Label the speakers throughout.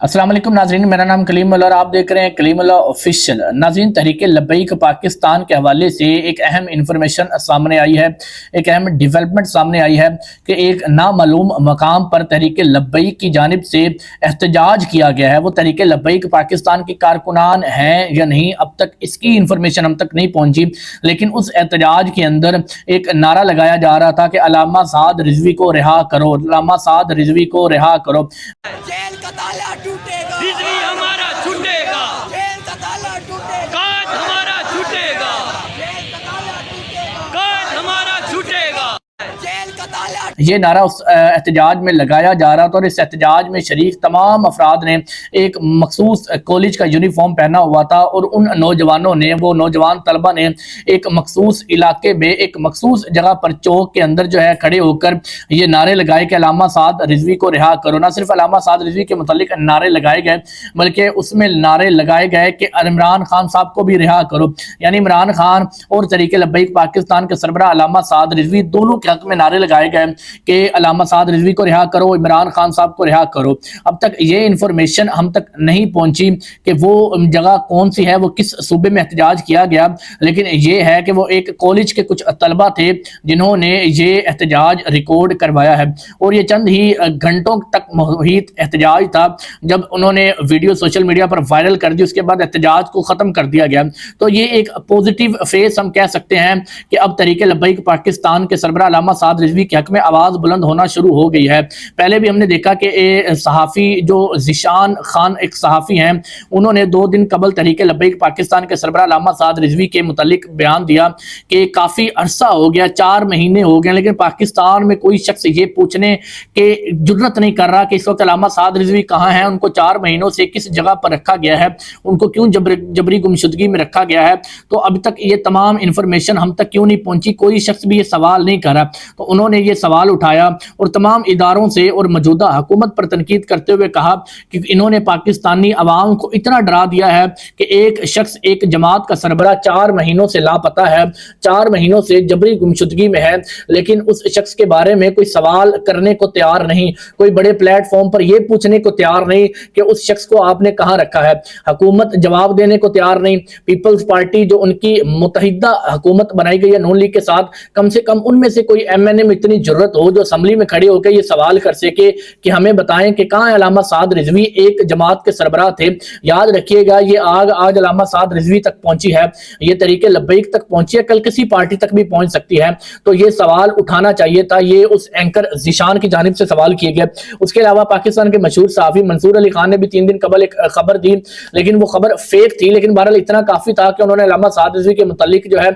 Speaker 1: अस्सलाम वालेकुम नाजरीन, मेरा नाम कलीम अल्लाह और आप देख रहे हैं कलीम अल्लाह ऑफिशियल। नाजरीन, तहरीक लब्बैक पाकिस्तान के हवाले से एक अहम इंफॉर्मेशन सामने आई है, एक अहम डेवलपमेंट सामने आई है कि एक नामालूम मकाम पर तहरीक लब्बैक की जानिब से एहतजाज किया गया है। वो तहरीक लब्बैक पाकिस्तान के कारकुनान हैं या नहीं, अब तक इसकी इंफॉर्मेशन हम तक नहीं पहुंची, लेकिन उस एहतजाज के अंदर एक नारा लगाया जा रहा था कि अल्लामा साद रिजवी को रिहा करो, अल्लामा साद रिजवी को रिहा करो।
Speaker 2: जेल का ताला टूटेगा,
Speaker 3: रिजवी हमारा छूटेगा,
Speaker 2: जेल का ताला टूटेगा,
Speaker 3: काज हमारा छूटेगा,
Speaker 2: जेल का ताला टूटेगा,
Speaker 3: काज हमारा छूटेगा।
Speaker 2: जेल का ताला
Speaker 1: ये नारा उस एहतजाज में लगाया जा रहा था और इस एहतजाज में शरीक तमाम अफराद ने एक मखसूस कॉलेज का यूनिफॉर्म पहना हुआ था और उन नौजवानों ने, वो नौजवान तलबा ने एक मखसूस इलाके में, एक मखसूस जगह पर चौक के अंदर जो है खड़े होकर ये नारे लगाए कि अल्लामा साद रिजवी को रिहा करो। ना सिर्फ अल्लामा साद रिजवी के मुतालिक नारे लगाए गए, बल्कि उसमें नारे लगाए गए कि इमरान खान साहब को भी रिहा करो। यानी इमरान खान और तहरीक लब्बैक पाकिस्तान के सरबराह अल्लामा साद रिजवी दोनों के हक में नारे लगाए गए कि अल्लामा साद रिजवी को रिहा करो, इमरान खान साहब को रिहा करो। अब तक ये इंफॉर्मेशन हम तक नहीं पहुंची कि वो जगह कौन सी है, वो किस सूबे में एहतजाज किया गया, लेकिन ये है कि वो एक कॉलेज के कुछ तलबा थे जिन्होंने ये एहतजाज रिकॉर्ड करवाया है और ये चंद ही घंटों तक मुहित एहतजाज था। जब उन्होंने वीडियो सोशल मीडिया पर वायरल कर दी, उसके बाद एहतजाज को ख़त्म कर दिया गया। तो ये एक पॉजिटिव फेस हम कह सकते हैं कि अब तहरीक लब्बैक पाकिस्तान के सरबराह अल्लामा साद रिजवी के हक में आवाज़ बुलंद होना शुरू हो गई है। पहले भी हमने देखा कि सहाफ़ी जो ज़ीशान खान एक सहाफ़ी हैं, उन्होंने 2 दिन कबल तहरीक लब्बैक पाकिस्तान के सरबराह अल्लामा साद रिजवी के मुतालिक बयान दिया कि काफ़ी अरसा हो गया, 4 महीने हो गए, लेकिन पाकिस्तान में कोई शख्स ये पूछने के जुर्रत नहीं कर रहा कि इस वक्त अल्लामा साद रिजवी कहाँ हैं, उनको 4 महीनों से किस जगह पर रखा गया है, उनको क्यों जबरी गुमशुदगी में रखा गया है। तो अभी तक ये तमाम इंफॉर्मेशन हम तक क्यों नहीं पहुंची, कोई शख्स भी ये सवाल नहीं कर रहा। तो उन्होंने ये सवाल उठाया और तमाम इदारों से और मौजूदा हुकूमत पर तनकीद करते हुए कहा कि इन्होंने पाकिस्तानी अवाम को इतना डरा दिया है कि एक शख्स, एक जमात का सरबराह 4 महीनों से लापता है, 4 महीनों से जबरी गुमशुदगी में है, लेकिन उस शख्स के बारे में कोई सवाल करने को तैयार नहीं, कोई बड़े प्लेटफॉर्म पर यह पूछने को तैयार नहीं कि उस शख्स को आपने कहाँ रखा है। हुकूमत जवाब देने को तैयार नहीं। पीपल्स पार्टी जो उनकी मुत्तहिदा हुकूमत बनाई गई है नून लीग के साथ, कम से कम उनमें से कोई MNA में इतनी जरूरत हो जो असम्बली में खड़े होकर ये सवाल कर सके कि हमें बताएं कि कहाँ अल्लामा साद रिजवी एक जमात के सरबराह थे। याद रखिएगा, ये आग आज अल्लामा साद रिजवी तक पहुंची है, ये तहरीक लब्बैक तक पहुंची है, कल किसी पार्टी तक भी पहुंच सकती है। तो ये सवाल उठाना चाहिए था, ये उस एंकर ज़ीशान की जानिब से सवाल किए गए। उसके अलावा पाकिस्तान के मशहूर सहाफ़ी मंसूर अली खान ने भी 3 दिन कबल एक खबर दी, लेकिन वो खबर फेक थी, लेकिन बहरहाल इतना काफी था कि उन्होंने अल्लामा साद रिजवी के मुतालिक जो है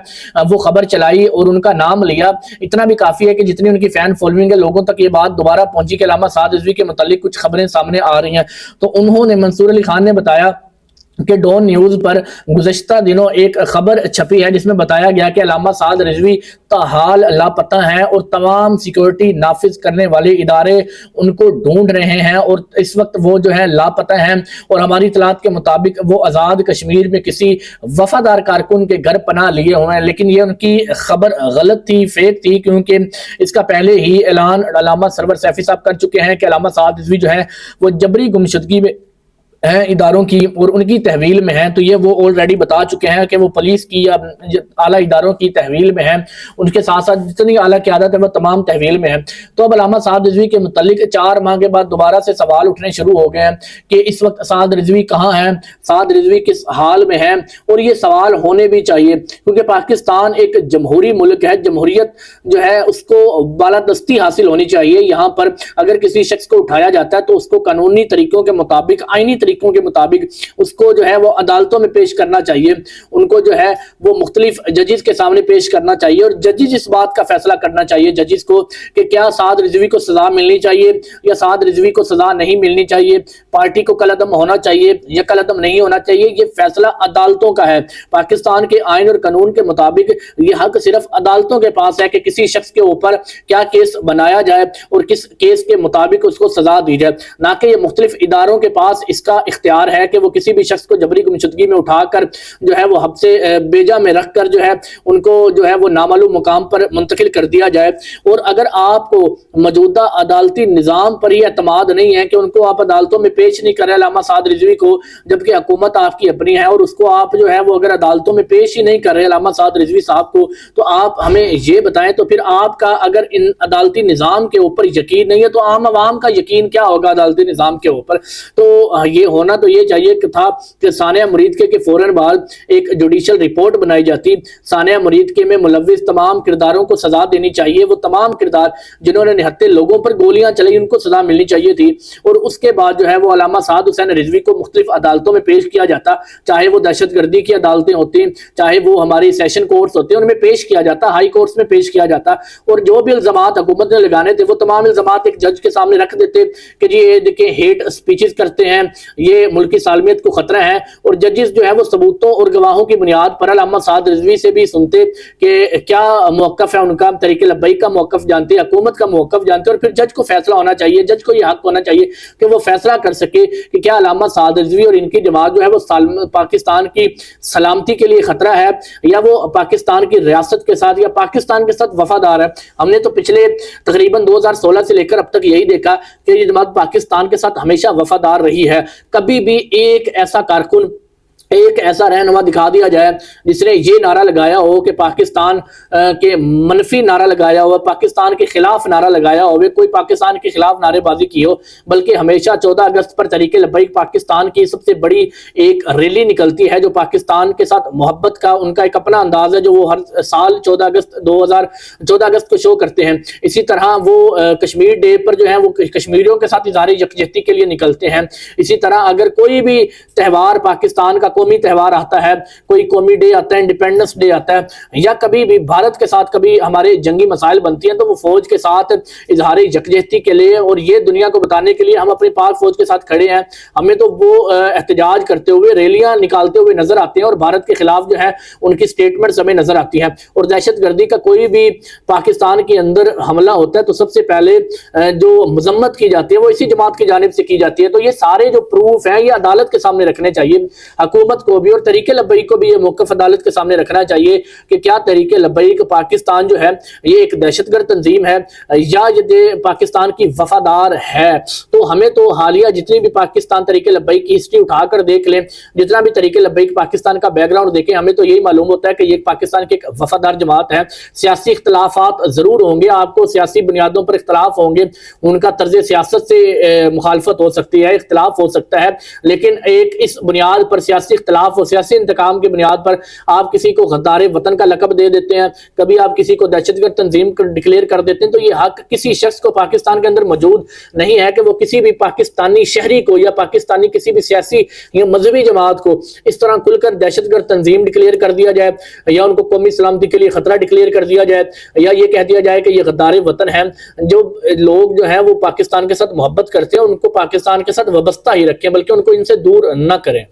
Speaker 1: वो खबर चलाई और उनका नाम लिया। इतना भी काफी है कि जितनी उनकी फैन फॉलोइंग है, लोगों तक ये बात दोबारा पहुंची कि अल्लामा साद रिजवी के मुतालिक कुछ खबरें सामने आ रही हैं। तो उन्होंने, मंसूर अली खान ने बताया कि डॉन न्यूज पर गुज़श्ता दिनों एक खबर छपी है जिसमें बताया गया कि अल्लामा साद रिजवी ताहाल लापता हैं और तमाम सिक्योरिटी नाफिज करने वाले इदारे उनको ढूंढ रहे हैं और इस वक्त वो जो है लापता हैं। और हमारी इतलात के मुताबिक वो आज़ाद कश्मीर में किसी वफादार कारकुन के घर पनाह लिए हुए हैं, लेकिन ये उनकी खबर गलत थी, फेक थी, क्योंकि इसका पहले ही ऐलान अल्लामा सरवर सैफी साहब कर चुके हैं कि अल्लामा साद रिजवी जो है वो जबरी गुमशुदगी में हैं इदारों की और उनकी तहवील में हैं। तो ये वो ऑलरेडी बता चुके हैं कि वो पुलिस की या आला इदारों की तहवील में हैं, उनके साथ साथ जितनी आला क़यादत है वो तमाम तहवील में है। तो अब अल्लामा साद रिजवी के मुतालिक 4 माह के बाद दोबारा से सवाल उठने शुरू हो गए हैं कि इस वक्त साद रिजवी कहाँ हैं, साद रिजवी किस हाल में है। और ये सवाल होने भी चाहिए क्योंकि पाकिस्तान एक जमहूरी मुल्क है, जमहूरियत जो है उसको बालादस्ती हासिल होनी चाहिए। यहाँ पर अगर किसी शख्स को उठाया जाता है तो उसको कानूनी तरीकों के मुताबिक, आईनी तरीकों के मुताबिक उसको जो है वो अदालतों में पेश करना चाहिए, उनको जो है वो मुख्तलिफ जजेस के सामने पेश करना चाहिए और जजेस इस बात का फैसला करना चाहिए जजेस को कि क्या साद रिजवी को सजा मिलनी चाहिए या साद रिजवी को सजा नहीं मिलनी चाहिए, पार्टी को कलअदम होना चाहिए या कलअदम नहीं होना चाहिए। ये फैसला अदालतों का है। पाकिस्तान के आइन और कानून के मुताबिक ये हक सिर्फ अदालतों के पास है कि किसी शख्स के ऊपर क्या केस बनाया जाए और किस केस के मुताबिक उसको सजा दी जाए, ना कि ये मुख्तलिफ इदारों के पास इसका اختیار ہے کہ وہ کسی بھی شخص کو جبری گمشدگی میں اٹھا کر جو ہے وہ حبس بیجا میں رکھ کر جو ہے ان کو جو ہے وہ نامعلوم مقام پر منتقل کر دیا جائے۔ اور اگر آپ کو موجودہ عدالتی نظام پر ہی اعتماد نہیں ہے کہ ان کو آپ عدالتوں میں پیش نہیں کر رہے علامہ سعد رضوی کو، جبکہ حکومت آپ کی اپنی ہے، اور اس کو آپ جو ہے وہ اگر عدالتوں میں پیش ہی نہیں کر رہے علامہ سعد رضوی صاحب کو، تو آپ ہمیں یہ بتائیں تو پھر آپ کا اگر ان عدالتی نظام کے اوپر یقین نہیں ہے تو عام عوام کا یقین کیا ہوگا عدالتی نظام کے اوپر؟ تو یہ ہونا تو یہ چاہیے کہ تھا کہ ثانیہ مرید کے فوراً بعد ایک جوڈیشل رپورٹ بنائی جاتی، ثانیہ مرید میں ملوث تمام کرداروں کو سزا دینی چاہیے، وہ تمام کردار جنہوں نے نہتے لوگوں پر گولیاں چلائی ان کو سزا ملنی چاہیے تھی، اور اس کے بعد جو ہے وہ علامہ سعد حسین رضوی کو مختلف عدالتوں میں پیش کیا جاتا، چاہے وہ دہشت گردی کی عدالتیں ہوتی ہیں، چاہے وہ ہماری سیشن کورٹس ہوتے ہیں، ان میں پیش کیا جاتا، ہائی کورٹس میں پیش کیا جاتا، اور جو بھی الزامات حکومت نے لگانے تھے وہ تمام الزامات ایک جج کے سامنے رکھ دیتے کہ جی یہ دیکھیں ہیٹ سپیچز کرتے ہیں، یہ ملکی سالمیت کو خطرہ ہے، اور ججز جو ہے وہ ثبوتوں اور گواہوں کی بنیاد پر علامہ سعد رضوی سے بھی سنتے کہ کیا موقف ہے ان کا، طریق لبیک کا موقف جانتے، حکومت کا موقف جانتے، اور پھر جج کو فیصلہ ہونا چاہیے، جج کو یہ حق ہونا چاہیے کہ وہ فیصلہ کر سکے کہ کیا علامہ سعد رضوی اور ان کی جماعت جو ہے وہ پاکستان کی سلامتی کے لیے خطرہ ہے، یا وہ پاکستان کی ریاست کے ساتھ یا پاکستان کے ساتھ وفادار ہے۔ ہم نے تو پچھلے تقریباً 2016 سے لے کر اب تک یہی دیکھا کہ یہ جماعت پاکستان کے ساتھ ہمیشہ وفادار رہی ہے، کبھی بھی ایک ایسا کارکن، ایک ایسا رہنما دکھا دیا جائے جس نے یہ نعرہ لگایا ہو کہ پاکستان کے منفی نعرہ لگایا ہو، پاکستان کے خلاف نعرہ لگایا ہو، کوئی پاکستان کے خلاف نعرے بازی کی ہو، بلکہ ہمیشہ 14 اگست پر طریق لبیک پاکستان کی سب سے بڑی ایک ریلی نکلتی ہے جو پاکستان کے ساتھ محبت کا ان کا ایک اپنا انداز ہے جو وہ ہر سال 14 اگست کو شو کرتے ہیں۔ اسی طرح وہ کشمیر ڈے پر جو ہے وہ کشمیریوں کے ساتھ اظہار یکجہتی کے لیے نکلتے ہیں۔ اسی طرح اگر کوئی بھی تہوار پاکستان کا قومی تہوار آتا ہے، کوئی قومی ڈے آتا ہے، انڈیپینڈنس ڈے آتا ہے، یا کبھی بھی بھارت کے ساتھ کبھی ہمارے جنگی مسائل بنتی ہیں تو وہ فوج کے ساتھ اظہار یکجہتی کے لیے اور یہ دنیا کو بتانے کے لیے ہم اپنی پاک فوج کے ساتھ کھڑے ہیں، ہمیں تو وہ احتجاج کرتے ہوئے ریلیاں نکالتے ہوئے نظر آتے ہیں اور بھارت کے خلاف جو ہے ان کی سٹیٹمنٹس ہمیں نظر آتی ہیں۔ اور دہشت گردی کا کوئی بھی پاکستان کے اندر حملہ ہوتا ہے تو سب سے پہلے جو مذمت کی جاتی ہے وہ اسی جماعت کی جانب سے کی جاتی ہے۔ تو یہ سارے جو پروف ہیں یہ عدالت کے سامنے رکھنے چاہیے، حکومت کو بھی اور طریق لبیک کو بھی یہ موقف عدالت کے سامنے رکھنا چاہیے کہ کیا طریق لبیک پاکستان جو ہے یہ ایک دہشت گرد تنظیم ہے یا یہ پاکستان کی وفادار ہے۔ تو ہمیں تو حالیہ جتنی بھی پاکستان طریق لبیک کی ہسٹری اٹھا کر دیکھ لیں، جتنا بھی طریق لبیک پاکستان کا بیک گراؤنڈ دیکھیں، ہمیں تو یہی معلوم ہوتا ہے کہ یہ پاکستان کی ایک وفادار جماعت ہے۔ سیاسی اختلافات ضرور ہوں گے، آپ کو سیاسی بنیادوں پر اختلاف ہوں گے، ان کا طرز سیاست سے مخالفت ہو سکتی ہے، اختلاف ہو سکتا ہے، لیکن ایک اس بنیاد پر سیاسی اختلاف اور سیاسی انتقام کی بنیاد پر آپ کسی کو غدار وطن کا لقب دے دیتے ہیں، کبھی آپ کسی کو دہشت گرد تنظیم ڈکلیئر کر دیتے ہیں، تو یہ حق کسی شخص کو پاکستان کے اندر موجود نہیں ہے کہ وہ کسی بھی پاکستانی شہری کو یا پاکستانی کسی بھی سیاسی یا مذہبی جماعت کو اس طرح کھل کر دہشت گرد تنظیم ڈکلیئر کر دیا جائے یا ان کو قومی سلامتی کے لیے خطرہ ڈکلیئر کر دیا جائے یا یہ کہہ دیا جائے کہ یہ غدار وطن ہیں۔ جو لوگ جو ہیں وہ پاکستان کے ساتھ محبت کرتے ہیں ان کو پاکستان کے ساتھ وابستہ ہی رکھیں، بلکہ ان کو ان سے دور نہ کریں۔